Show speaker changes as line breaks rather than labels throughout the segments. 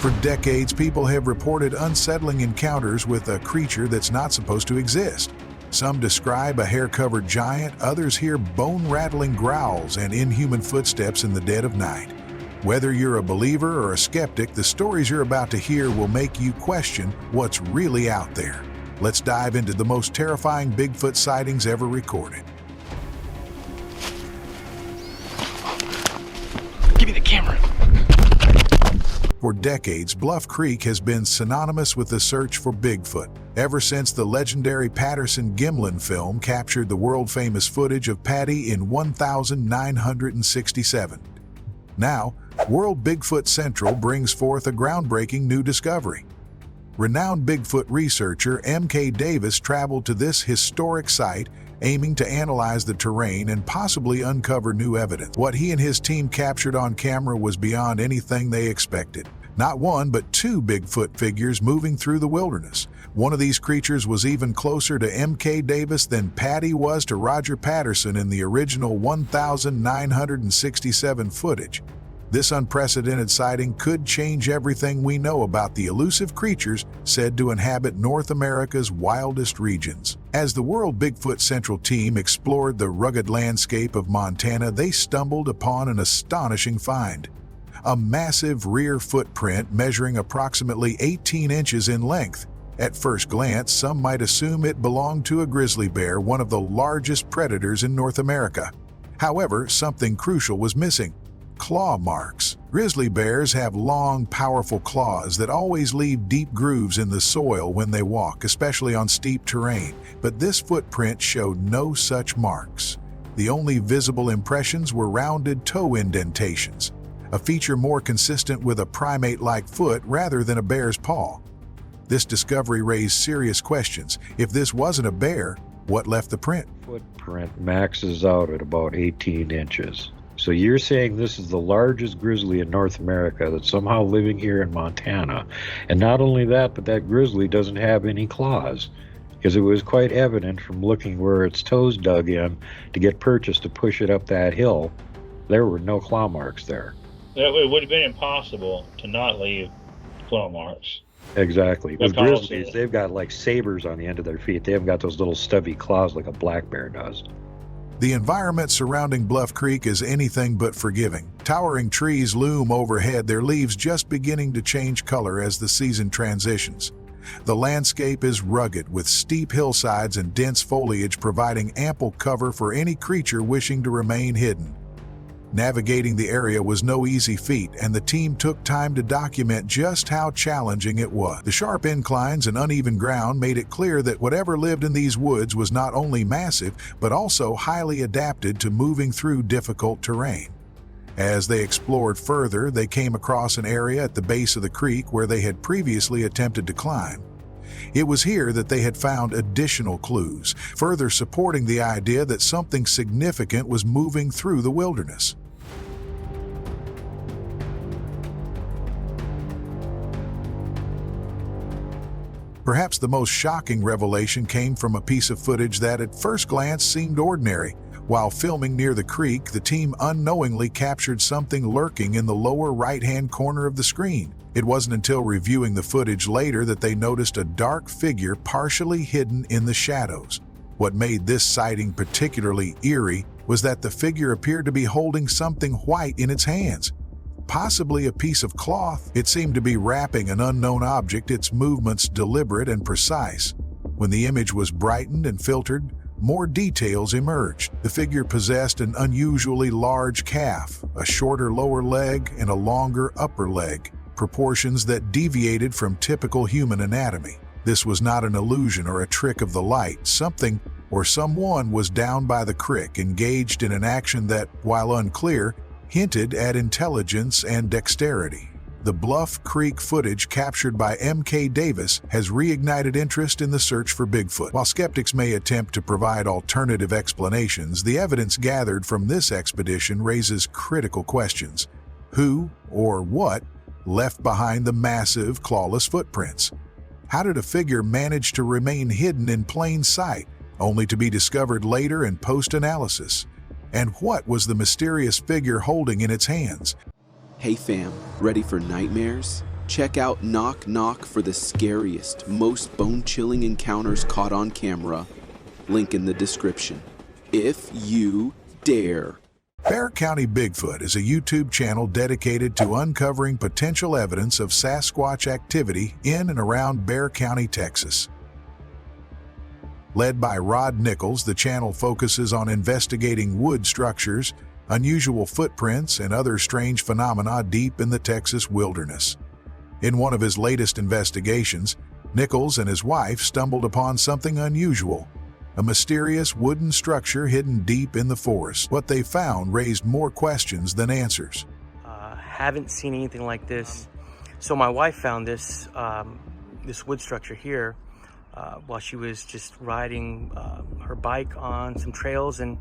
For decades, people have reported unsettling encounters with a creature that's not supposed to exist. Some describe a hair-covered giant, others hear bone-rattling growls and inhuman footsteps in the dead of night. Whether you're a believer or a skeptic, the stories you're about to hear will make you question what's really out there. Let's dive into the most terrifying Bigfoot sightings ever recorded.
Give me the camera.
For decades, Bluff Creek has been synonymous with the search for Bigfoot, ever since the legendary Patterson-Gimlin film captured the world-famous footage of Patty in 1967. Now, World Bigfoot Central brings forth a groundbreaking new discovery. Renowned Bigfoot researcher M.K. Davis traveled to this historic site, aiming to analyze the terrain and possibly uncover new evidence. What he and his team captured on camera was beyond anything they expected. Not one, but two Bigfoot figures moving through the wilderness. One of these creatures was even closer to M.K. Davis than Patty was to Roger Patterson in the original 1967 footage. This unprecedented sighting could change everything we know about the elusive creatures said to inhabit North America's wildest regions. As the World Bigfoot Central team explored the rugged landscape of Montana, they stumbled upon an astonishing find. A massive rear footprint measuring approximately 18 inches in length. At first glance, some might assume it belonged to a grizzly bear, one of the largest predators in North America. However, something crucial was missing. Claw marks. Grizzly bears have long, powerful claws that always leave deep grooves in the soil when they walk, especially on steep terrain, but this footprint showed no such marks. The only visible impressions were rounded toe indentations, a feature more consistent with a primate-like foot rather than a bear's paw. This discovery raised serious questions. If this wasn't a bear, what left the print?
Footprint maxes out at about 18 inches. So you're saying this is the largest grizzly in North America that's somehow living here in Montana. And not only that, but that grizzly doesn't have any claws, because it was quite evident from looking where its toes dug in to get purchase to push it up that hill. There were no claw marks there.
It would have been impossible to not leave claw marks.
Exactly. With
Because
grizzlies, they've got like sabers on the end of their feet. They haven't got those little stubby claws like a black bear does.
The environment surrounding Bluff Creek is anything but forgiving. Towering trees loom overhead, their leaves just beginning to change color as the season transitions. The landscape is rugged, with steep hillsides and dense foliage providing ample cover for any creature wishing to remain hidden. Navigating the area was no easy feat, and the team took time to document just how challenging it was. The sharp inclines and uneven ground made it clear that whatever lived in these woods was not only massive, but also highly adapted to moving through difficult terrain. As they explored further, they came across an area at the base of the creek where they had previously attempted to climb. It was here that they had found additional clues, further supporting the idea that something significant was moving through the wilderness. Perhaps the most shocking revelation came from a piece of footage that at first glance seemed ordinary. While filming near the creek, the team unknowingly captured something lurking in the lower right-hand corner of the screen. It wasn't until reviewing the footage later that they noticed a dark figure partially hidden in the shadows. What made this sighting particularly eerie was that the figure appeared to be holding something white in its hands. Possibly a piece of cloth. It seemed to be wrapping an unknown object, its movements deliberate and precise. When the image was brightened and filtered, more details emerged. The figure possessed an unusually large calf, a shorter lower leg, and a longer upper leg, proportions that deviated from typical human anatomy. This was not an illusion or a trick of the light. Something or someone was down by the creek, engaged in an action that, while unclear, hinted at intelligence and dexterity. The Bluff Creek footage captured by M.K. Davis has reignited interest in the search for Bigfoot. While skeptics may attempt to provide alternative explanations, the evidence gathered from this expedition raises critical questions. Who or what left behind the massive, clawless footprints? How did a figure manage to remain hidden in plain sight, only to be discovered later in post-analysis? And what was the mysterious figure holding in its hands?
Hey fam, ready for nightmares?
Check out Knock Knock for the scariest, most bone-chilling encounters caught on camera. Link in the description. If you dare.
Bexar County Bigfoot is a YouTube channel dedicated to uncovering potential evidence of Sasquatch activity in and around Bexar County, Texas. Led by Rod Nichols, the channel focuses on investigating wood structures, unusual footprints, and other strange phenomena deep in the Texas wilderness. In one of his latest investigations, Nichols and his wife stumbled upon something unusual, a mysterious wooden structure hidden deep in the forest. What they found raised more questions than answers.
Haven't seen anything like this. So my wife found this wood structure here while she was just riding her bike on some trails, and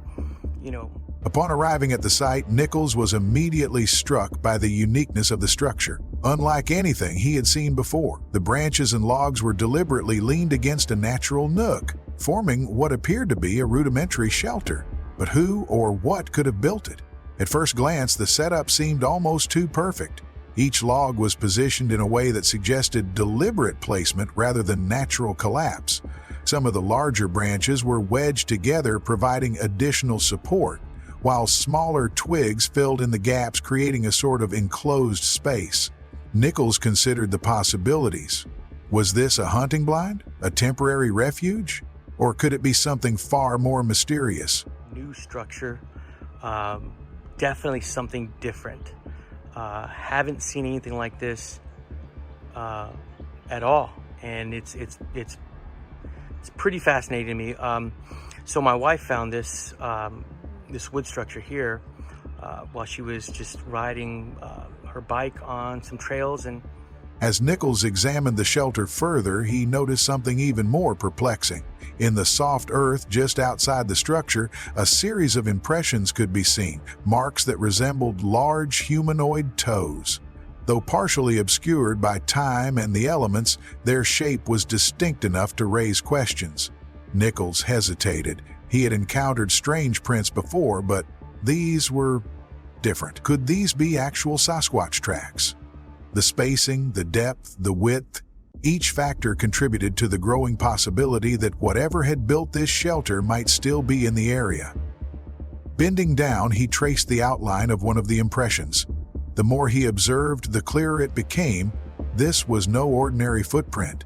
Upon arriving at the site, Nichols was immediately struck by the uniqueness of the structure. Unlike anything he had seen before, the branches and logs were deliberately leaned against a natural nook, forming what appeared to be a rudimentary shelter. But who or what could have built it? At first glance, the setup seemed almost too perfect. Each log was positioned in a way that suggested deliberate placement rather than natural collapse. Some of the larger branches were wedged together, providing additional support, while smaller twigs filled in the gaps, creating a sort of enclosed space. Nichols considered the possibilities. Was this a hunting blind, a temporary refuge, or could it be something far more mysterious?
New structure, definitely something different. Haven't seen anything like this at all, and it's pretty fascinating to me. So my wife found this wood structure here while she was just riding her bike on some trails. And
as Nichols examined the shelter further, he noticed something even more perplexing. In the soft earth just outside the structure, a series of impressions could be seen, marks that resembled large humanoid toes. Though partially obscured by time and the elements, their shape was distinct enough to raise questions. Nichols hesitated. He had encountered strange prints before, but these were different. Could these be actual Sasquatch tracks? The spacing, the depth, the width, each factor contributed to the growing possibility that whatever had built this shelter might still be in the area. Bending down, he traced the outline of one of the impressions. The more he observed, the clearer it became. This was no ordinary footprint.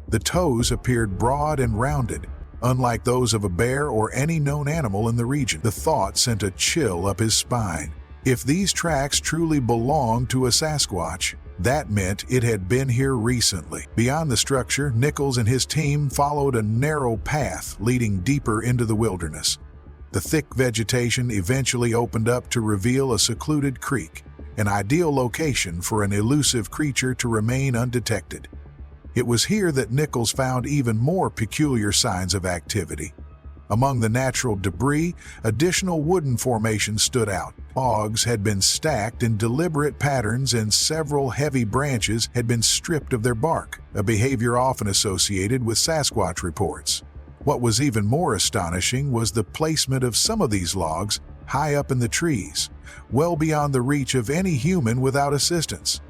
The toes appeared broad and rounded, unlike those of a bear or any known animal in the region. The thought sent a chill up his spine. If these tracks truly belonged to a Sasquatch, that meant it had been here recently. Beyond the structure, Nichols and his team followed a narrow path leading deeper into the wilderness. The thick vegetation eventually opened up to reveal a secluded creek, an ideal location for an elusive creature to remain undetected. It was here that Nichols found even more peculiar signs of activity. Among the natural debris, additional wooden formations stood out. Logs had been stacked in deliberate patterns, and several heavy branches had been stripped of their bark, a behavior often associated with Sasquatch reports. What was even more astonishing was the placement of some of these logs high up in the trees, well beyond the reach of any human without assistance.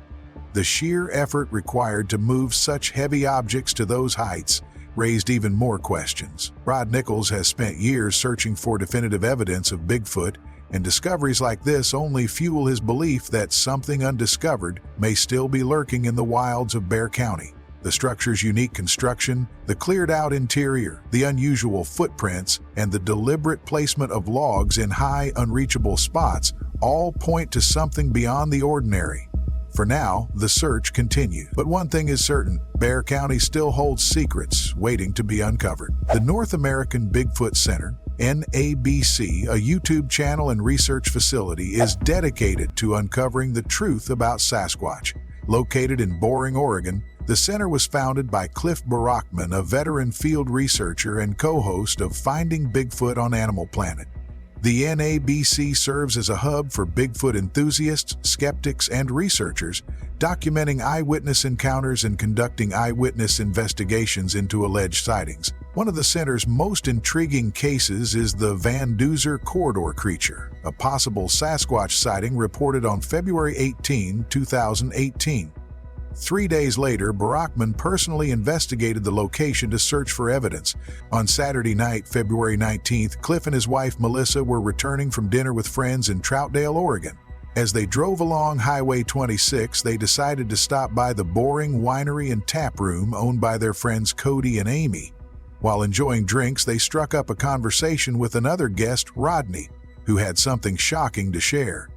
The sheer effort required to move such heavy objects to those heights raised even more questions. Rod Nichols has spent years searching for definitive evidence of Bigfoot, and discoveries like this only fuel his belief that something undiscovered may still be lurking in the wilds of Bexar County. The structure's unique construction, the cleared-out interior, the unusual footprints, and the deliberate placement of logs in high, unreachable spots all point to something beyond the ordinary. For now, the search continues. But one thing is certain, Bexar County still holds secrets waiting to be uncovered. The North American Bigfoot Center, NABC, a YouTube channel and research facility, is dedicated to uncovering the truth about Sasquatch. Located in Boring, Oregon, the center was founded by Cliff Barackman, a veteran field researcher and co-host of Finding Bigfoot on Animal Planet. The NABC serves as a hub for Bigfoot enthusiasts, skeptics, and researchers, documenting eyewitness encounters and conducting eyewitness investigations into alleged sightings. One of the center's most intriguing cases is the Van Duzer corridor creature, a possible Sasquatch sighting reported on February 18, 2018. 3 days later, Barackman personally investigated the location to search for evidence. On Saturday night, February 19th, Cliff and his wife Melissa were returning from dinner with friends in Troutdale, Oregon. As they drove along Highway 26, they decided to stop by the Boring Winery and Tap Room owned by their friends Cody and Amy. While enjoying drinks, they struck up a conversation with another guest, Rodney, who had something shocking to share.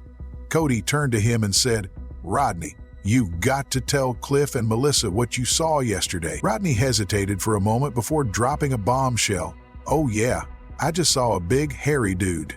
Cody turned to him and said, "Rodney, you've got to tell Cliff and Melissa what you saw yesterday." Rodney hesitated for a moment before dropping a bombshell. "Oh yeah, I just saw a big, hairy dude."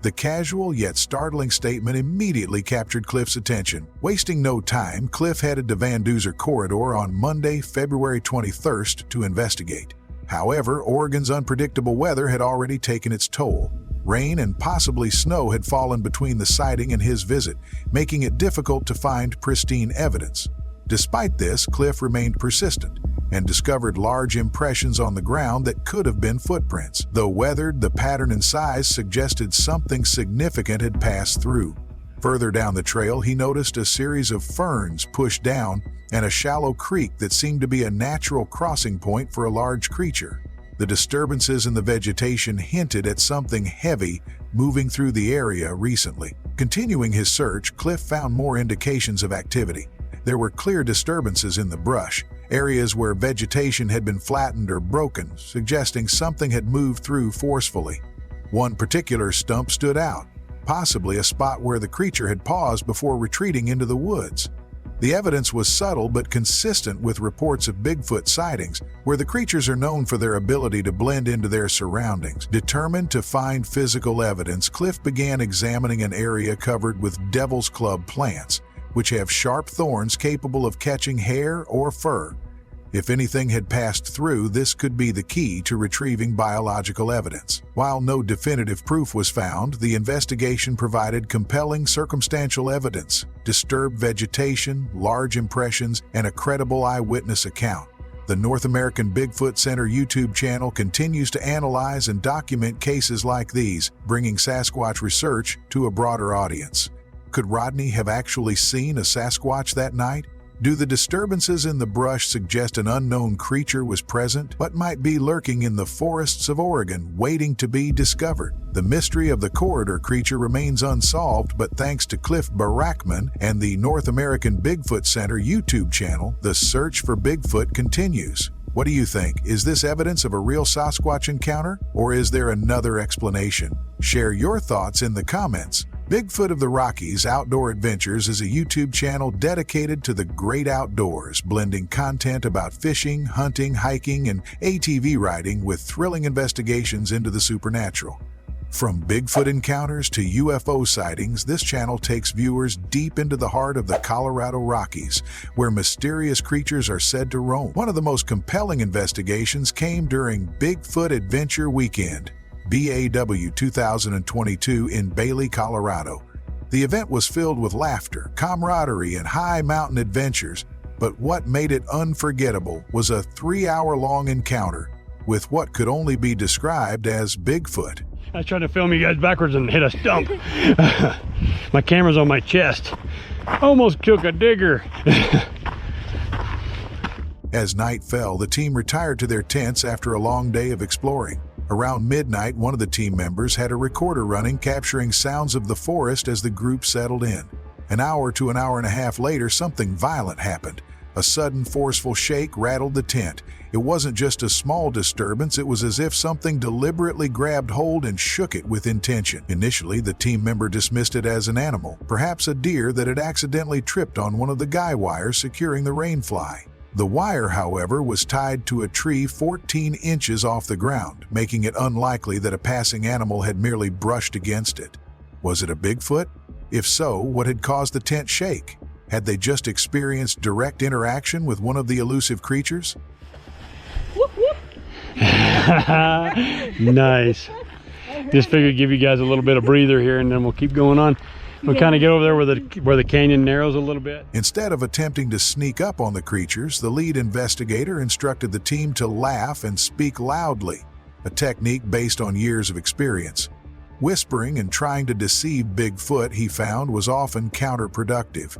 The casual yet startling statement immediately captured Cliff's attention. Wasting no time, Cliff headed to Van Duzer Corridor on Monday, February 21st to investigate. However, Oregon's unpredictable weather had already taken its toll. Rain and possibly snow had fallen between the sighting and his visit, making it difficult to find pristine evidence. Despite this, Cliff remained persistent and discovered large impressions on the ground that could have been footprints. Though weathered, the pattern and size suggested something significant had passed through. Further down the trail, he noticed a series of ferns pushed down and a shallow creek that seemed to be a natural crossing point for a large creature. The disturbances in the vegetation hinted at something heavy moving through the area recently. Continuing his search, Cliff found more indications of activity. There were clear disturbances in the brush, areas where vegetation had been flattened or broken, suggesting something had moved through forcefully. One particular stump stood out, possibly a spot where the creature had paused before retreating into the woods. The evidence was subtle but consistent with reports of Bigfoot sightings, where the creatures are known for their ability to blend into their surroundings. Determined to find physical evidence, Cliff began examining an area covered with devil's club plants, which have sharp thorns capable of catching hair or fur. If anything had passed through, this could be the key to retrieving biological evidence. While no definitive proof was found, the investigation provided compelling circumstantial evidence, disturbed vegetation, large impressions, and a credible eyewitness account. The North American Bigfoot Center YouTube channel continues to analyze and document cases like these, bringing Sasquatch research to a broader audience. Could Rodney have actually seen a Sasquatch that night? Do the disturbances in the brush suggest an unknown creature was present? What might be lurking in the forests of Oregon, waiting to be discovered? The mystery of the corridor creature remains unsolved, but thanks to Cliff Barackman and the North American Bigfoot Center YouTube channel, the search for Bigfoot continues. What do you think? Is this evidence of a real Sasquatch encounter, or is there another explanation? Share your thoughts in the comments. Bigfoot of the Rockies Outdoor Adventures is a YouTube channel dedicated to the great outdoors, blending content about fishing, hunting, hiking, and ATV riding with thrilling investigations into the supernatural. From Bigfoot encounters to UFO sightings, this channel takes viewers deep into the heart of the Colorado Rockies, where mysterious creatures are said to roam. One of the most compelling investigations came during Bigfoot Adventure Weekend, BAW 2022 in Bailey, Colorado. The event was filled with laughter, camaraderie, and high mountain adventures, but what made it unforgettable was a 3-hour-long encounter with what could only be described as Bigfoot.
I was trying to film you guys backwards and hit a stump. My camera's on my chest. Almost took a digger.
As night fell, the team retired to their tents after a long day of exploring. Around midnight, one of the team members had a recorder running, capturing sounds of the forest as the group settled in. An hour to an hour and a half later, something violent happened. A sudden, forceful shake rattled the tent. It wasn't just a small disturbance, it was as if something deliberately grabbed hold and shook it with intention. Initially, the team member dismissed it as an animal, perhaps a deer that had accidentally tripped on one of the guy wires securing the rainfly. The wire, however, was tied to a tree 14 inches off the ground, making it unlikely that a passing animal had merely brushed against it. Was it a Bigfoot? If so, what had caused the tent shake? Had they just experienced direct interaction with one of the elusive creatures?
Nice. Just figured give you guys a little bit of breather here, and then we'll keep going on. We'll kind of get over there where the canyon narrows a little bit.
Instead of attempting to sneak up on the creatures, the lead investigator instructed the team to laugh and speak loudly, a technique based on years of experience. Whispering and trying to deceive Bigfoot, he found, was often counterproductive.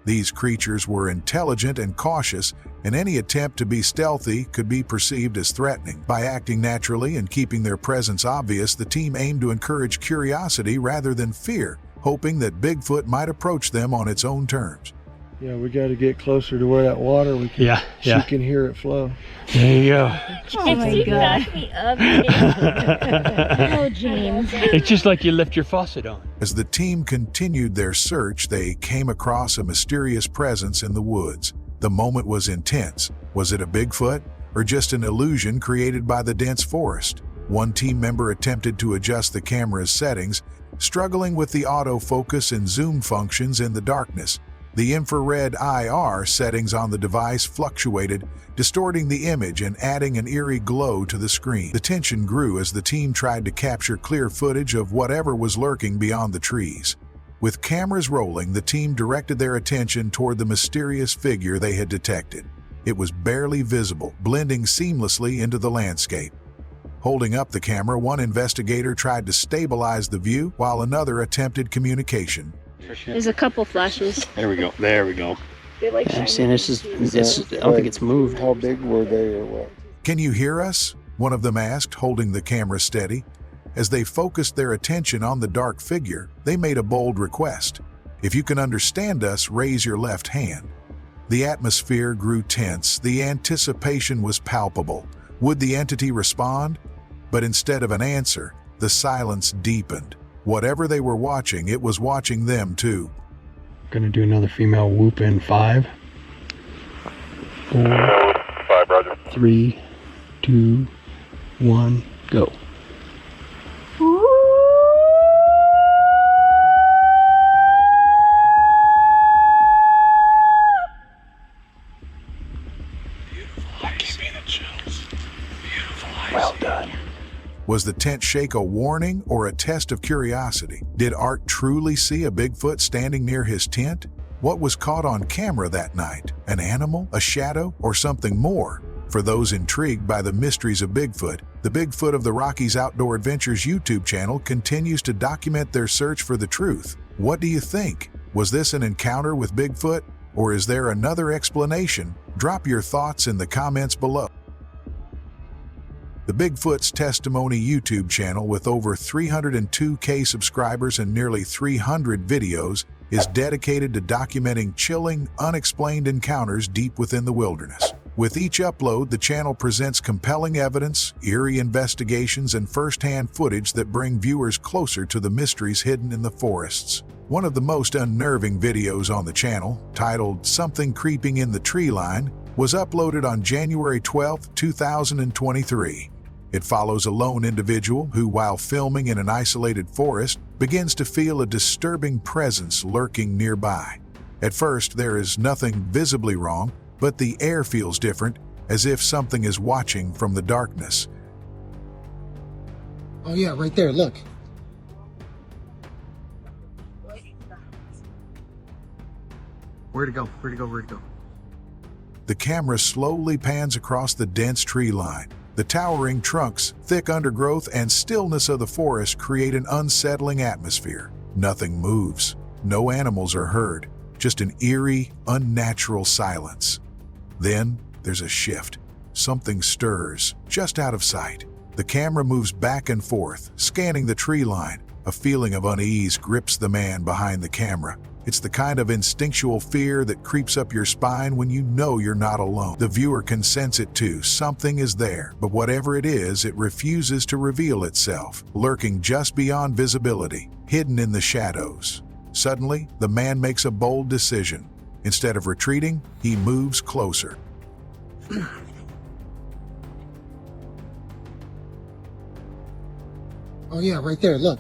These creatures were intelligent and cautious, and any attempt to be stealthy could be perceived as threatening. By acting naturally and keeping their presence obvious, the team aimed to encourage curiosity rather than fear, hoping that Bigfoot might approach them on its own terms.
Yeah, we got to get closer to where that water, she can hear it flow.
There you go.
Oh my God. Me up. Oh, James.
It's just like you left your faucet on.
As the team continued their search, they came across a mysterious presence in the woods. The moment was intense. Was it a Bigfoot, or just an illusion created by the dense forest? One team member attempted to adjust the camera's settings, struggling with the autofocus and zoom functions in the darkness. The infrared IR settings on the device fluctuated, distorting the image and adding an eerie glow to the screen. The tension grew as the team tried to capture clear footage of whatever was lurking beyond the trees. With cameras rolling, the team directed their attention toward the mysterious figure they had detected. It was barely visible, blending seamlessly into the landscape. Holding up the camera, one investigator tried to stabilize the view, while another attempted communication.
There's a couple flashes.
There we go. There we go.
I'm saying this is I don't think it's moved.
How big were they or what?
"Can you hear us?" one of them asked, holding the camera steady. As they focused their attention on the dark figure, they made a bold request. "If you can understand us, raise your left hand." The atmosphere grew tense. The anticipation was palpable. Would the entity respond? But instead of an answer, the silence deepened. Whatever they were watching, it was watching them too.
Gonna do another female whoop in 5, 4,
5, roger.
3, 2, 1, go. Well done.
Was the tent shake a warning or a test of curiosity? Did Art truly see a Bigfoot standing near his tent? What was caught on camera that night? An animal, a shadow, or something more? For those intrigued by the mysteries of Bigfoot, the Bigfoot of the Rockies Outdoor Adventures YouTube channel continues to document their search for the truth. What do you think? Was this an encounter with Bigfoot, or is there another explanation? Drop your thoughts in the comments below. The Bigfoot's Testimony YouTube channel, with over 302K subscribers and nearly 300 videos, is dedicated to documenting chilling, unexplained encounters deep within the wilderness. With each upload, the channel presents compelling evidence, eerie investigations, and first-hand footage that bring viewers closer to the mysteries hidden in the forests. One of the most unnerving videos on the channel, titled "Something Creeping in the Tree Line," was uploaded on January 12, 2023. It follows a lone individual who, while filming in an isolated forest, begins to feel a disturbing presence lurking nearby. At first, there is nothing visibly wrong, but the air feels different, as if something is watching from the darkness.
Oh yeah, right there, look. Where'd it go? Where'd it go? Where'd it go?
The camera slowly pans across the dense tree line. The towering trunks, thick undergrowth, and stillness of the forest create an unsettling atmosphere. Nothing moves. No animals are heard. Just an eerie, unnatural silence. Then there's a shift. Something stirs, just out of sight. The camera moves back and forth, scanning the tree line. A feeling of unease grips the man behind the camera. It's the kind of instinctual fear that creeps up your spine when you know you're not alone. The viewer can sense it too. Something is there, but whatever it is, it refuses to reveal itself, lurking just beyond visibility, hidden in the shadows. Suddenly, the man makes a bold decision. Instead of retreating, he moves closer.
Oh yeah, right there, look.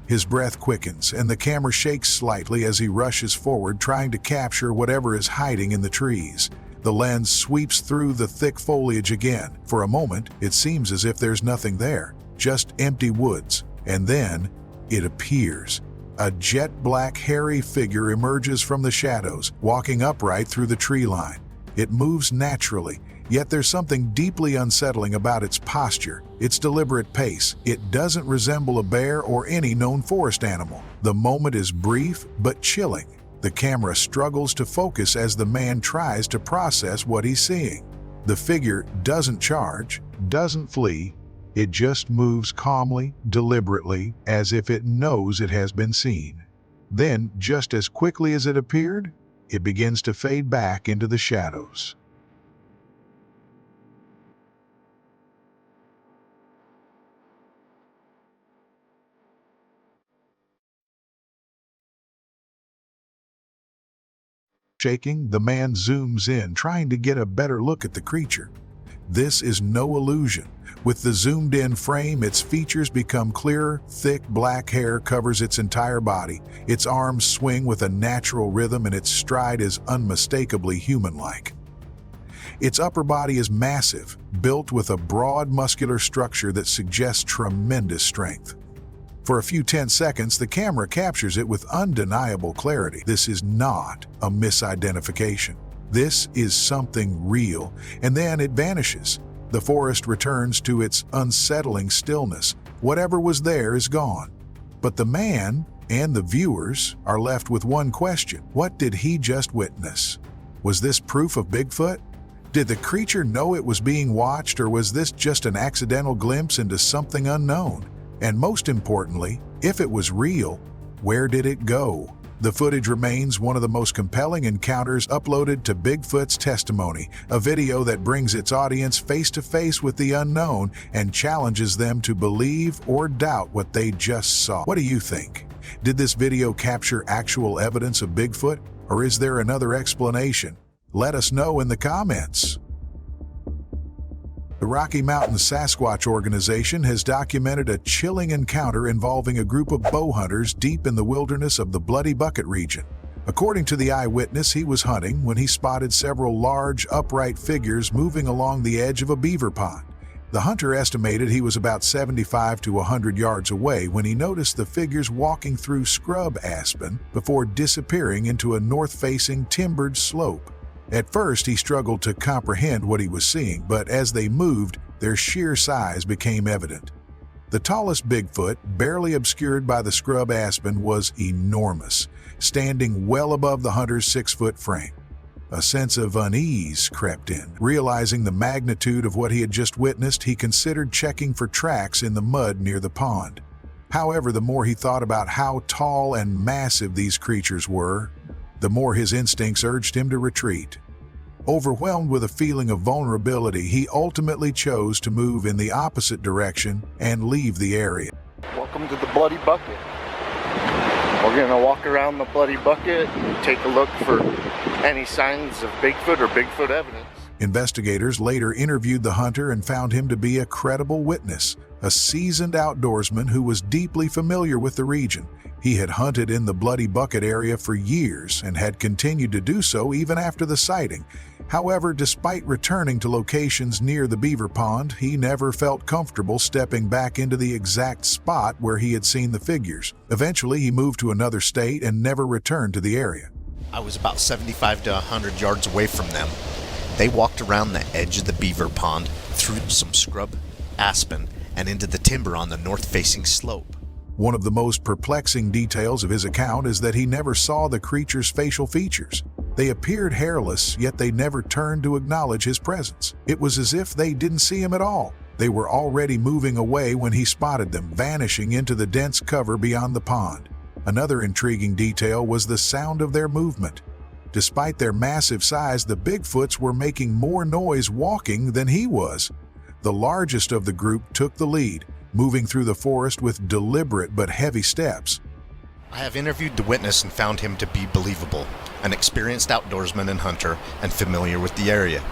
His breath quickens, and the camera shakes slightly as he rushes forward, trying to capture whatever is hiding in the trees. The lens sweeps through the thick foliage again. For a moment, it seems as if there's nothing there, just empty woods. And then, it appears. A jet-black, hairy figure emerges from the shadows, walking upright through the tree line. It moves naturally, yet there's something deeply unsettling about its posture, its deliberate pace. It doesn't resemble a bear or any known forest animal. The moment is brief but chilling. The camera struggles to focus as the man tries to process what he's seeing. The figure doesn't charge, doesn't flee. It just moves calmly, deliberately, as if it knows it has been seen. Then, just as quickly as it appeared, it begins to fade back into the shadows. Shaking, the man zooms in, trying to get a better look at the creature. This is no illusion. With the zoomed-in frame, its features become clearer. Thick black hair covers its entire body. Its arms swing with a natural rhythm, and its stride is unmistakably human-like. Its upper body is massive, built with a broad muscular structure that suggests tremendous strength. For a few tense seconds, the camera captures it with undeniable clarity. This is not a misidentification. This is something real, and then it vanishes. The forest returns to its unsettling stillness. Whatever was there is gone. But the man and the viewers are left with one question. What did he just witness? Was this proof of Bigfoot? Did the creature know it was being watched, or was this just an accidental glimpse into something unknown? And most importantly, if it was real, where did it go? The footage remains one of the most compelling encounters uploaded to Bigfoot's Testimony, a video that brings its audience face to face with the unknown and challenges them to believe or doubt what they just saw. What do you think? Did this video capture actual evidence of Bigfoot, or is there another explanation? Let us know in the comments. The Rocky Mountain Sasquatch Organization has documented a chilling encounter involving a group of bow hunters deep in the wilderness of the Bloody Bucket region. According to the eyewitness, he was hunting when he spotted several large, upright figures moving along the edge of a beaver pond. The hunter estimated he was about 75 to 100 yards away when he noticed the figures walking through scrub aspen before disappearing into a north-facing timbered slope. At first, he struggled to comprehend what he was seeing, but as they moved, their sheer size became evident. The tallest Bigfoot, barely obscured by the scrub aspen, was enormous, standing well above the hunter's 6-foot frame. A sense of unease crept in. Realizing the magnitude of what he had just witnessed, he considered checking for tracks in the mud near the pond. However, the more he thought about how tall and massive these creatures were, the more his instincts urged him to retreat. Overwhelmed with a feeling of vulnerability, he ultimately chose to move in the opposite direction and leave the area.
Welcome to the Bloody Bucket. We're gonna walk around the Bloody Bucket and take a look for any signs of Bigfoot or Bigfoot evidence.
Investigators later interviewed the hunter and found him to be a credible witness, a seasoned outdoorsman who was deeply familiar with the region. He had hunted in the Bloody Bucket area for years and had continued to do so even after the sighting. However, despite returning to locations near the beaver pond, he never felt comfortable stepping back into the exact spot where he had seen the figures. Eventually, he moved to another state and never returned to the area.
I was about 75 to 100 yards away from them. They walked around the edge of the beaver pond, through some scrub, aspen, and into the timber on the north-facing slope.
One of the most perplexing details of his account is that he never saw the creature's facial features. They appeared hairless, yet they never turned to acknowledge his presence. It was as if they didn't see him at all. They were already moving away when he spotted them, vanishing into the dense cover beyond the pond. Another intriguing detail was the sound of their movement. Despite their massive size, the Bigfoots were making more noise walking than he was. The largest of the group took the lead, moving through the forest with deliberate but heavy steps.
I have interviewed the witness and found him to be believable, an experienced outdoorsman and hunter and familiar with the area.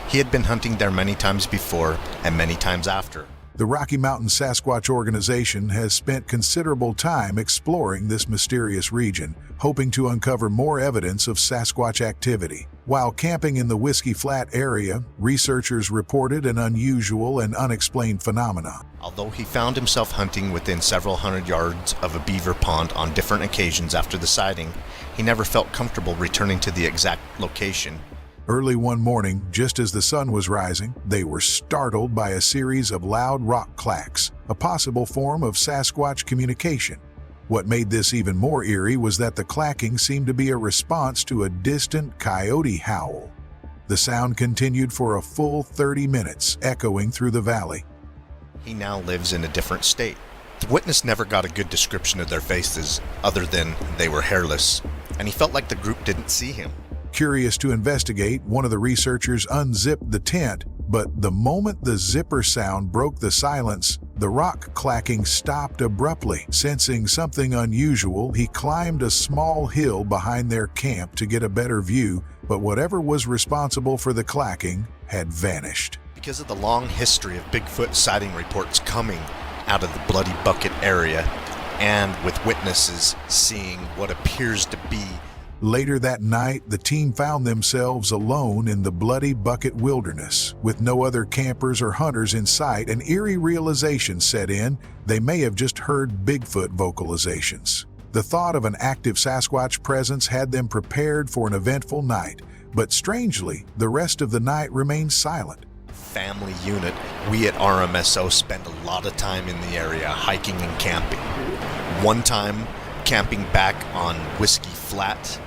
He had been hunting there many times before and many times after.
The Rocky Mountain Sasquatch Organization has spent considerable time exploring this mysterious region, hoping to uncover more evidence of Sasquatch activity. While camping in the Whiskey Flat area, researchers reported an unusual and unexplained phenomenon.
Although he found himself hunting within several hundred yards of a beaver pond on different occasions after the sighting, he never felt comfortable returning to the exact location.
Early one morning, just as the sun was rising, they were startled by a series of loud rock clacks, a possible form of Sasquatch communication. What made this even more eerie was that the clacking seemed to be a response to a distant coyote howl. The sound continued for a full 30 minutes, echoing through the valley.
He now lives in a different state. The witness never got a good description of their faces, other than they were hairless, and he felt like the group didn't see him.
Curious to investigate, one of the researchers unzipped the tent, but the moment the zipper sound broke the silence, the rock clacking stopped abruptly. Sensing something unusual, he climbed a small hill behind their camp to get a better view, but whatever was responsible for the clacking had vanished.
Because of the long history of Bigfoot sighting reports coming out of the Bloody Bucket area, and with witnesses seeing what appears to be.
Later that night, the team found themselves alone in the Bloody Bucket wilderness. With no other campers or hunters in sight, an eerie realization set in. They may have just heard Bigfoot vocalizations. The thought of an active Sasquatch presence had them prepared for an eventful night, but strangely, the rest of the night remained silent.
Family unit, we at RMSO spend a lot of time in the area hiking and camping. One time, camping back on Whiskey Flat.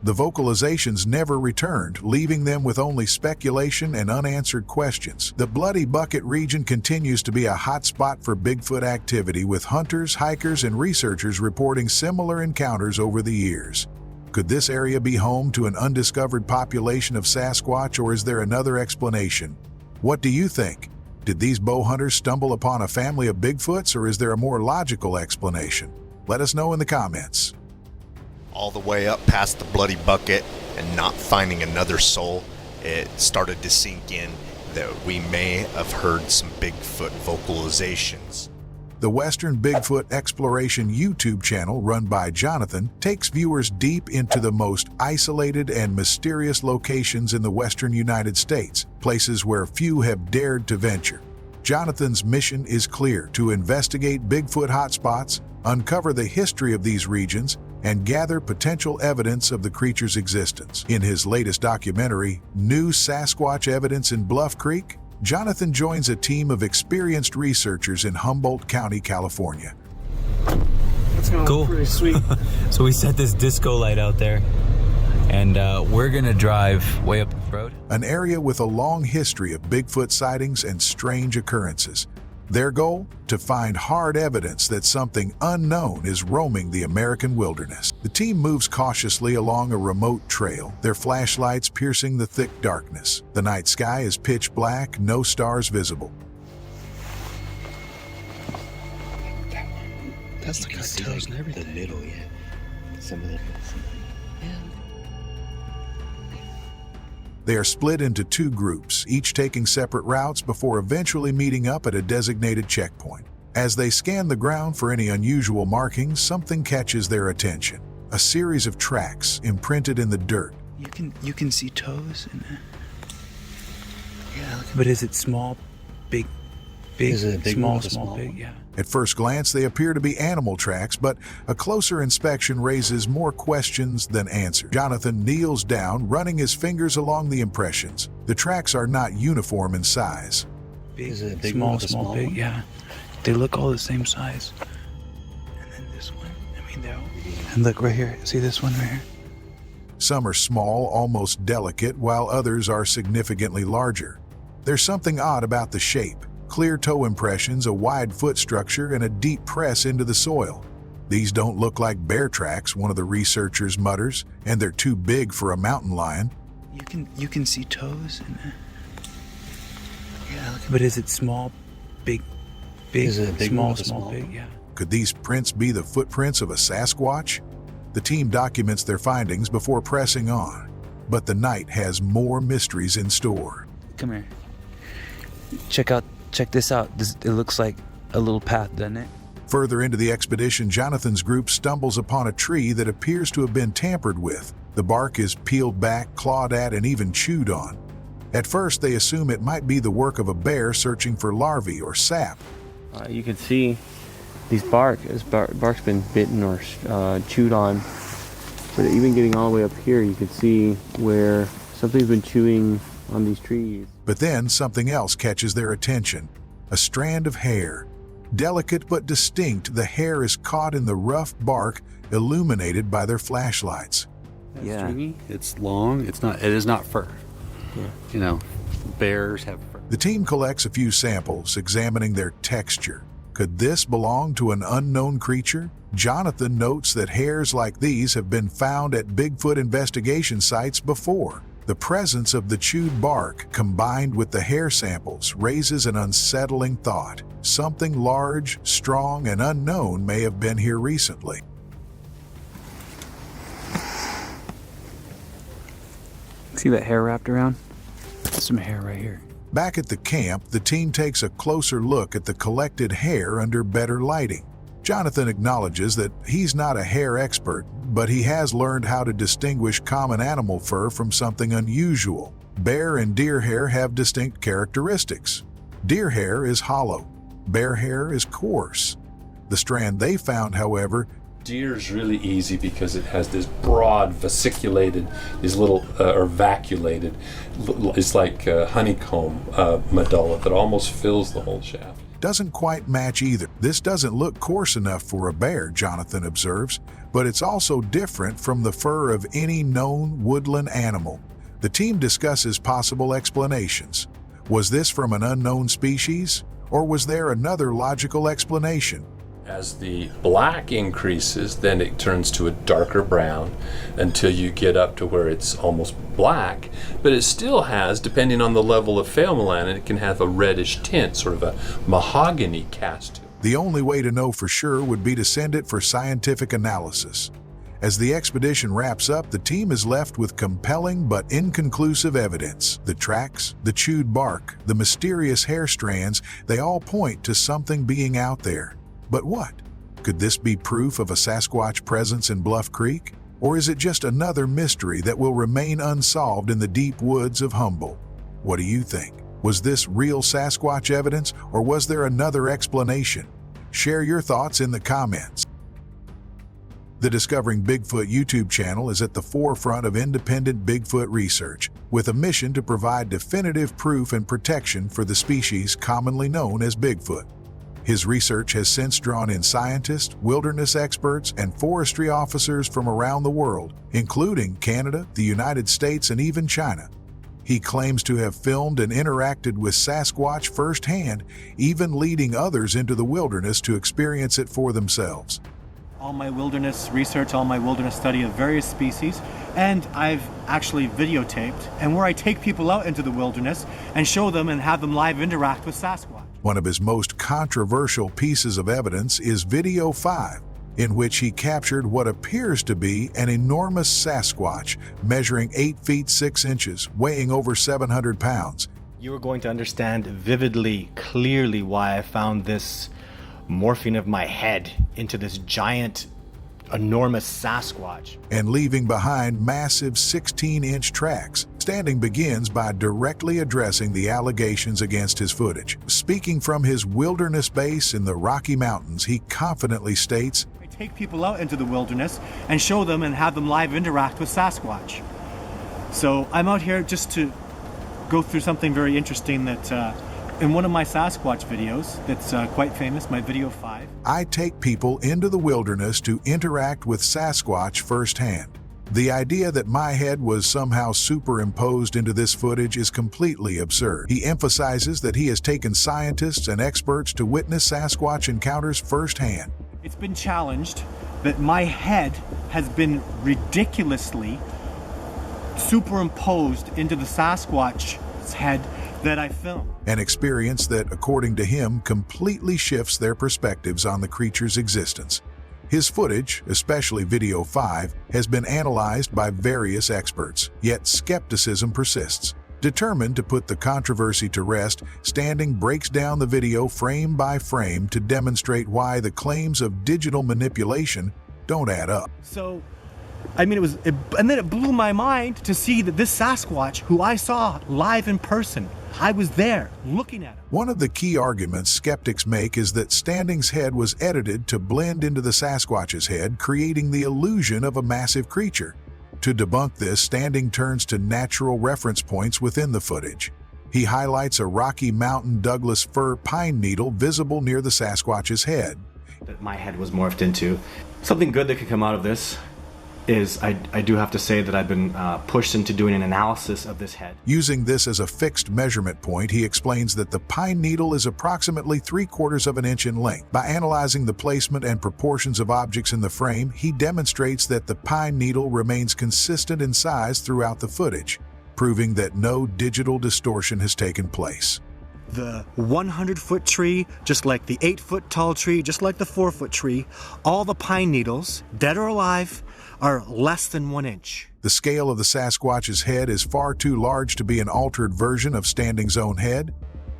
The vocalizations never returned, leaving them with only speculation and unanswered questions. The Bloody Bucket region continues to be a hotspot for Bigfoot activity, with hunters, hikers, and researchers reporting similar encounters over the years. Could this area be home to an undiscovered population of Sasquatch, or is there another explanation? What do you think? Did these bow hunters stumble upon a family of Bigfoots, or is there a more logical explanation? Let us know in the comments.
All the way up past the Bloody Bucket and not finding another soul, it started to sink in that we may have heard some Bigfoot vocalizations.
The Western Bigfoot Exploration YouTube channel, run by Jonathan, takes viewers deep into the most isolated and mysterious locations in the western United States, places where few have dared to venture. Jonathan's mission is clear: to investigate Bigfoot hotspots, uncover the history of these regions, and gather potential evidence of the creature's existence. In his latest documentary, New Sasquatch Evidence in Bluff Creek, Jonathan joins a team of experienced researchers in Humboldt County, California.
That's going
cool.
Pretty sweet.
So we set this disco light out there, and we're gonna drive way up the road.
An area with a long history of Bigfoot sightings and strange occurrences. Their goal? To find hard evidence that something unknown is roaming the American wilderness. The team moves cautiously along a remote trail, their flashlights piercing the thick darkness. The night sky is pitch black, no stars visible.
That's like got toes and everything. The middle, yeah. Some of the...
They are split into two groups, each taking separate routes before eventually meeting up at a designated checkpoint. As they scan the ground for any unusual markings, something catches their attention. A series of tracks imprinted in the dirt.
You can see toes in there. Yeah.
But is it small, big,
Is it a big
small,
one or a
small,
small
big?
one?
Yeah.
At first glance, they appear to be animal tracks, but a closer inspection raises more questions than answers. Jonathan kneels down, running his fingers along the impressions. The tracks are not uniform in size.
Big,
Is it a big
small,
one or a
small,
small
big?
one?
Yeah. They look all the same size. And then this one. I mean, and look right here. See this one right here?
Some are small, almost delicate, while others are significantly larger. There's something odd about the shape. Clear toe impressions, a wide foot structure, and a deep press into the soil. These don't look like bear tracks, one of the researchers mutters, and they're too big for a mountain lion.
You can see toes in there. Yeah. But is it small, big?
Is it a big
small,
one or a
small,
small
big?
one?
Yeah.
Could these prints be the footprints of a Sasquatch? The team documents their findings before pressing on, but the night has more mysteries in store.
Come here. Check this out. It looks like a little path, doesn't it?
Further into the expedition, Jonathan's group stumbles upon a tree that appears to have been tampered with. The bark is peeled back, clawed at, and even chewed on. At first, they assume it might be the work of a bear searching for larvae or sap.
You can see these bark's been bitten or chewed on. But even getting all the way up here, you can see where something's been chewing on these trees.
But then something else catches their attention. A strand of hair. Delicate but distinct, the hair is caught in the rough bark, illuminated by their flashlights.
Yeah.
Stringy. It's long. It is not fur.
Yeah.
You know, bears have fur.
The team collects a few samples, examining their texture. Could this belong to an unknown creature? Jonathan notes that hairs like these have been found at Bigfoot investigation sites before. The presence of the chewed bark, combined with the hair samples, raises an unsettling thought. Something large, strong, and unknown may have been here recently.
See that hair wrapped around? That's some hair right here.
Back at the camp, the team takes a closer look at the collected hair under better lighting. Jonathan acknowledges that he's not a hair expert, but he has learned how to distinguish common animal fur from something unusual. Bear and deer hair have distinct characteristics. Deer hair is hollow. Bear hair is coarse. The strand they found, however,
deer is really easy because it has this broad vesiculated, these little or vaculated, it's like honeycomb medulla that almost fills the whole shaft.
Doesn't quite match either. This doesn't look coarse enough for a bear, Jonathan observes, but it's also different from the fur of any known woodland animal. The team discusses possible explanations. Was this from an unknown species, or was there another logical explanation?
As the black increases, then it turns to a darker brown until you get up to where it's almost black, but it still has, depending on the level of pheomelanin, it can have a reddish tint, sort of a mahogany cast to it.
The only way to know for sure would be to send it for scientific analysis. As the expedition wraps up, the team is left with compelling but inconclusive evidence. The tracks, the chewed bark, the mysterious hair strands, they all point to something being out there. But what? Could this be proof of a Sasquatch presence in Bluff Creek? Or is it just another mystery that will remain unsolved in the deep woods of Humboldt? What do you think? Was this real Sasquatch evidence, or was there another explanation? Share your thoughts in the comments. The Discovering Bigfoot YouTube channel is at the forefront of independent Bigfoot research, with a mission to provide definitive proof and protection for the species commonly known as Bigfoot. His research has since drawn in scientists, wilderness experts, and forestry officers from around the world, including Canada, the United States, and even China. He claims to have filmed and interacted with Sasquatch firsthand, even leading others into the wilderness to experience it for themselves.
All my wilderness research, all my wilderness study of various species, and I've actually videotaped, and where I take people out into the wilderness and show them and have them live interact with Sasquatch.
One of his most controversial pieces of evidence is Video 5, in which he captured what appears to be an enormous Sasquatch, measuring 8 feet 6 inches, weighing over 700 pounds.
You are going to understand vividly, clearly why I found this morphing of my head into this giant, enormous Sasquatch.
And leaving behind massive 16-inch tracks. Standing begins by directly addressing the allegations against his footage. Speaking from his wilderness base in the Rocky Mountains, he confidently states,
I take people out into the wilderness and show them and have them live interact with Sasquatch. So I'm out here just to go through something very interesting that in one of my Sasquatch videos that's quite famous, my video 5.
I take people into the wilderness to interact with Sasquatch firsthand. The idea that my head was somehow superimposed into this footage is completely absurd. He emphasizes that he has taken scientists and experts to witness Sasquatch encounters firsthand.
It's been challenged that my head has been ridiculously superimposed into the Sasquatch's head that I filmed.
An experience that, according to him, completely shifts their perspectives on the creature's existence. His footage, especially Video 5, has been analyzed by various experts, yet skepticism persists. Determined to put the controversy to rest, Standing breaks down the video frame by frame to demonstrate why the claims of digital manipulation don't add up.
So, I mean, and then it blew my mind to see that this Sasquatch, who I saw live in person, I was there looking at him.
One of the key arguments skeptics make is that Standing's head was edited to blend into the Sasquatch's head, creating the illusion of a massive creature. To debunk this, Standing turns to natural reference points within the footage. He highlights a Rocky Mountain Douglas fir pine needle visible near the Sasquatch's head.
That my head was morphed into. Something good that could come out of this is I do have to say that I've been pushed into doing an analysis of this head.
Using this as a fixed measurement point, he explains that the pine needle is approximately 3/4 of an inch in length. By analyzing the placement and proportions of objects in the frame, he demonstrates that the pine needle remains consistent in size throughout the footage, proving that no digital distortion has taken place.
The 100-foot tree, just like the 8-foot tall tree, just like the 4-foot tree, all the pine needles, dead or alive, are less than 1 inch.
The scale of the Sasquatch's head is far too large to be an altered version of Standing's own head.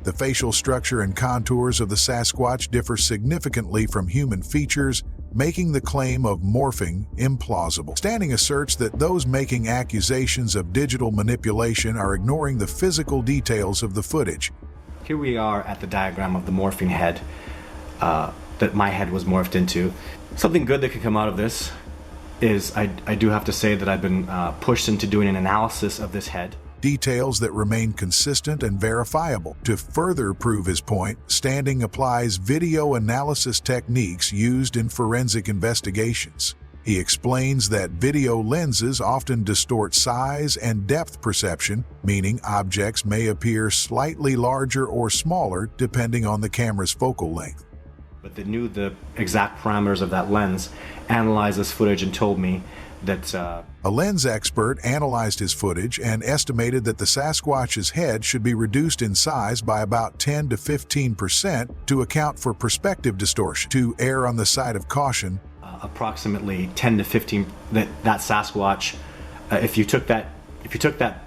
The facial structure and contours of the Sasquatch differ significantly from human features, making the claim of morphing implausible. Standing asserts that those making accusations of digital manipulation are ignoring the physical details of the footage.
Here we are at the diagram of the morphing head that my head was morphed into. Something good that could come out of this is I do have to say that I've been pushed into doing an analysis of this head.
Details that remain consistent and verifiable. To further prove his point, Standing applies video analysis techniques used in forensic investigations. He explains that video lenses often distort size and depth perception, meaning objects may appear slightly larger or smaller depending on the camera's focal length.
But they knew the exact parameters of that lens, analyzed this footage and told me that
a lens expert analyzed his footage and estimated that the Sasquatch's head should be reduced in size by about 10 to 15% to account for perspective distortion. To err on the side of caution,
approximately 10 to 15 that Sasquatch, if you took that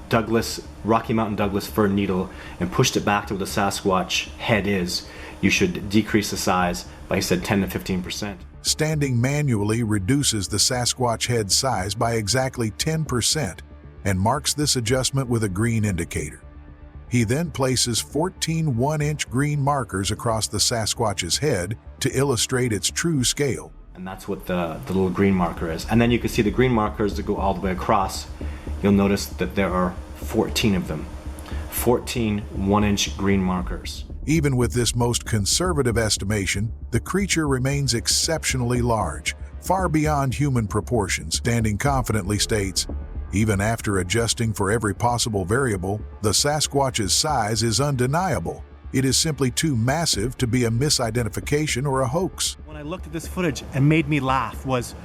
Douglas Rocky Mountain Douglas fir needle and pushed it back to where the Sasquatch head is, you should decrease the size by, he said, 10 to 15%.
Standing manually reduces the Sasquatch head size by exactly 10% and marks this adjustment with a green indicator. He then places 14 1-inch green markers across the Sasquatch's head to illustrate its true scale.
And that's what the little green marker is. And then you can see the green markers that go all the way across. You'll notice that there are 14 of them. 14 1-inch green markers.
Even with this most conservative estimation, the creature remains exceptionally large, far beyond human proportions. Standing confidently states, even after adjusting for every possible variable, the Sasquatch's size is undeniable. It is simply too massive to be a misidentification or a hoax.
When I looked at this footage and made me laugh was,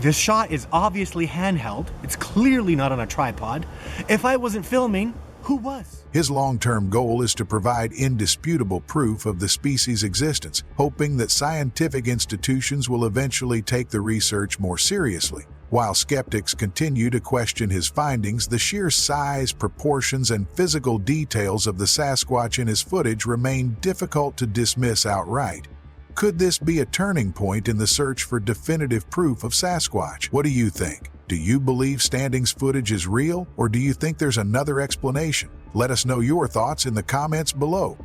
this shot is obviously handheld. It's clearly not on a tripod. If I wasn't filming, who was?
His long-term goal is to provide indisputable proof of the species' existence, hoping that scientific institutions will eventually take the research more seriously. While skeptics continue to question his findings, the sheer size, proportions, and physical details of the Sasquatch in his footage remain difficult to dismiss outright. Could this be a turning point in the search for definitive proof of Sasquatch? What do you think? Do you believe Standing's footage is real, or do you think there's another explanation? Let us know your thoughts in the comments below.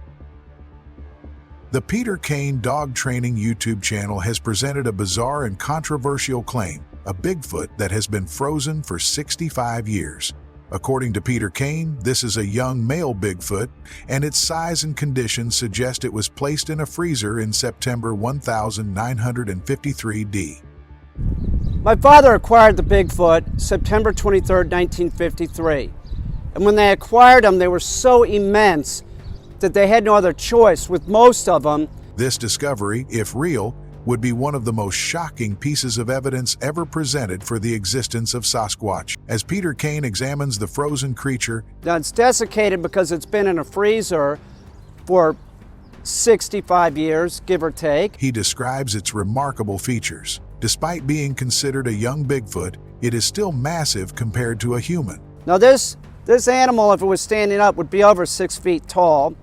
The Peter Kane Dog Training YouTube channel has presented a bizarre and controversial claim, a Bigfoot that has been frozen for 65 years. According to Peter Kane, this is a young male Bigfoot, and its size and condition suggest it was placed in a freezer in September 1953 D.
My father acquired the Bigfoot September 23, 1953. And when they acquired them, they were so immense that they had no other choice. With most of them,
this discovery, if real, would be one of the most shocking pieces of evidence ever presented for the existence of Sasquatch. As Peter Kane examines the frozen creature,
now it's desiccated because it's been in a freezer for 65 years, give or take.
He describes its remarkable features. Despite being considered a young Bigfoot, it is still massive compared to a human.
Now this animal, if it was standing up, would be over 6 feet tall,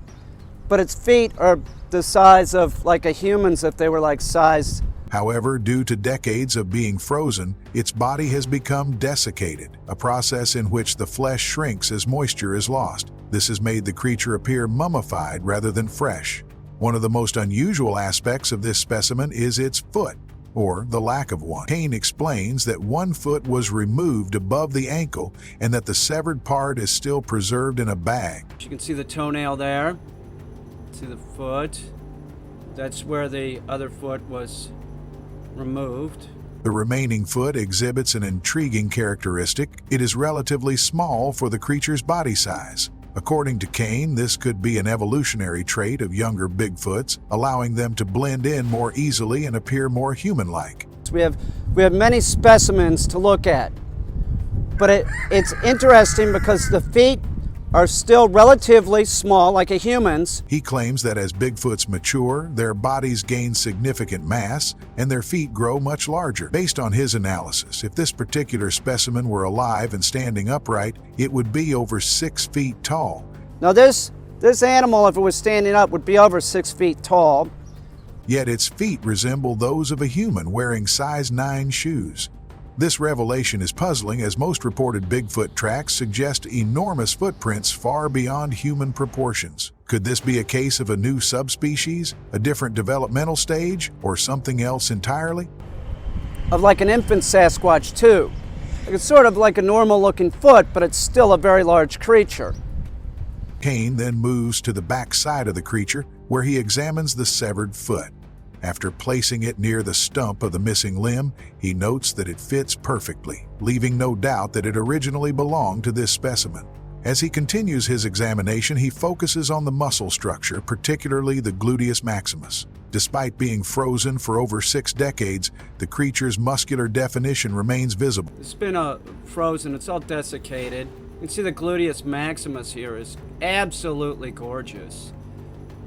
but its feet are the size of like a human's if they were like sized.
However, due to decades of being frozen, its body has become desiccated, a process in which the flesh shrinks as moisture is lost. This has made the creature appear mummified rather than fresh. One of the most unusual aspects of this specimen is its foot. or the lack of one. Kane explains that one foot was removed above the ankle and that the severed part is still preserved in a bag.
You can see the toenail there. See the foot. That's where the other foot was removed.
The remaining foot exhibits an intriguing characteristic. It is relatively small for the creature's body size. According to Kane, this could be an evolutionary trait of younger Bigfoots, allowing them to blend in more easily and appear more human-like.
We have many specimens to look at, but it's interesting because the feet are still relatively small, like a human's.
He claims that as Bigfoots mature, their bodies gain significant mass and their feet grow much larger. Based on his analysis, if this particular specimen were alive and standing upright, it would be over 6 feet tall.
Now this animal, if it was standing up, would be over 6 feet tall.
Yet its feet resemble those of a human wearing size 9 shoes. This revelation is puzzling, as most reported Bigfoot tracks suggest enormous footprints far beyond human proportions. Could this be a case of a new subspecies, a different developmental stage, or something else entirely?
Of like an infant Sasquatch too. It's sort of like a normal looking foot, but it's still a very large creature.
Kane then moves to the back side of the creature, where he examines the severed foot. After placing it near the stump of the missing limb, he notes that it fits perfectly, leaving no doubt that it originally belonged to this specimen. As he continues his examination, he focuses on the muscle structure, particularly the gluteus maximus. Despite being frozen for over 6 decades, the creature's muscular definition remains visible.
It's been frozen, it's all desiccated. You can see the gluteus maximus here is absolutely gorgeous.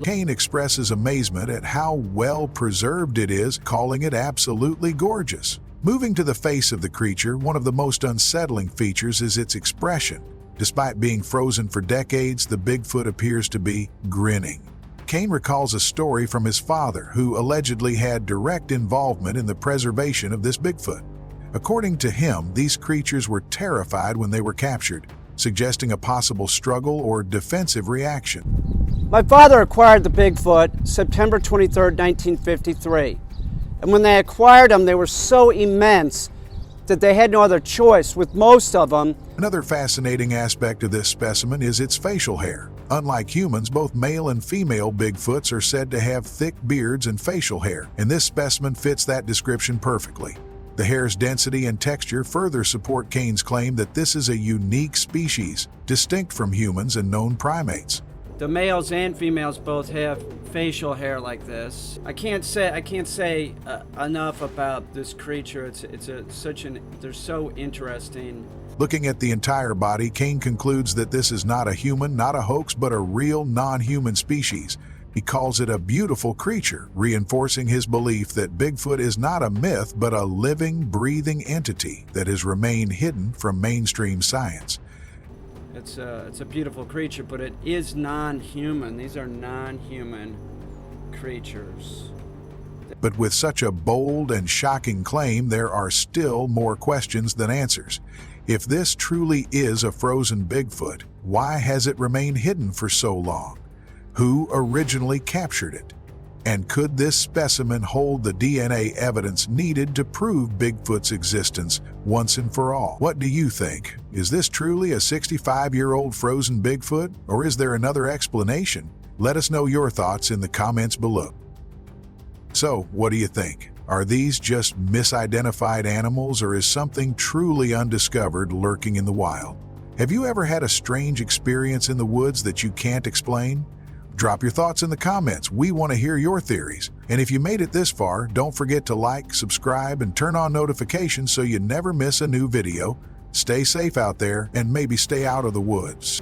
Kane expresses amazement at how well preserved it is, calling it absolutely gorgeous. Moving to the face of the creature, one of the most unsettling features is its expression. Despite being frozen for decades, the Bigfoot appears to be grinning. Kane recalls a story from his father, who allegedly had direct involvement in the preservation of this Bigfoot. According to him, these creatures were terrified when they were captured, suggesting a possible struggle or defensive reaction.
My father acquired the Bigfoot September 23rd, 1953. And when they acquired them, they were so immense that they had no other choice with most of them.
Another fascinating aspect of this specimen is its facial hair. Unlike humans, both male and female Bigfoots are said to have thick beards and facial hair, and this specimen fits that description perfectly. The hair's density and texture further support Kane's claim that this is a unique species, distinct from humans and known primates.
The males and females both have facial hair like this. I can't say enough about this creature. They're so interesting.
Looking at the entire body, Kane concludes that this is not a human, not a hoax, but a real non-human species. He calls it a beautiful creature, reinforcing his belief that Bigfoot is not a myth, but a living, breathing entity that has remained hidden from mainstream science.
It's a beautiful creature, but it is non-human. These are non-human creatures.
But with such a bold and shocking claim, there are still more questions than answers. If this truly is a frozen Bigfoot, why has it remained hidden for so long? Who originally captured it? And could this specimen hold the DNA evidence needed to prove Bigfoot's existence once and for all? What do you think? Is this truly a 65-year-old frozen Bigfoot, or is there another explanation? Let us know your thoughts in the comments below. So, what do you think? Are these just misidentified animals, or is something truly undiscovered lurking in the wild? Have you ever had a strange experience in the woods that you can't explain? Drop your thoughts in the comments. We want to hear your theories. And if you made it this far, don't forget to like, subscribe, and turn on notifications so you never miss a new video. Stay safe out there, and maybe stay out of the woods.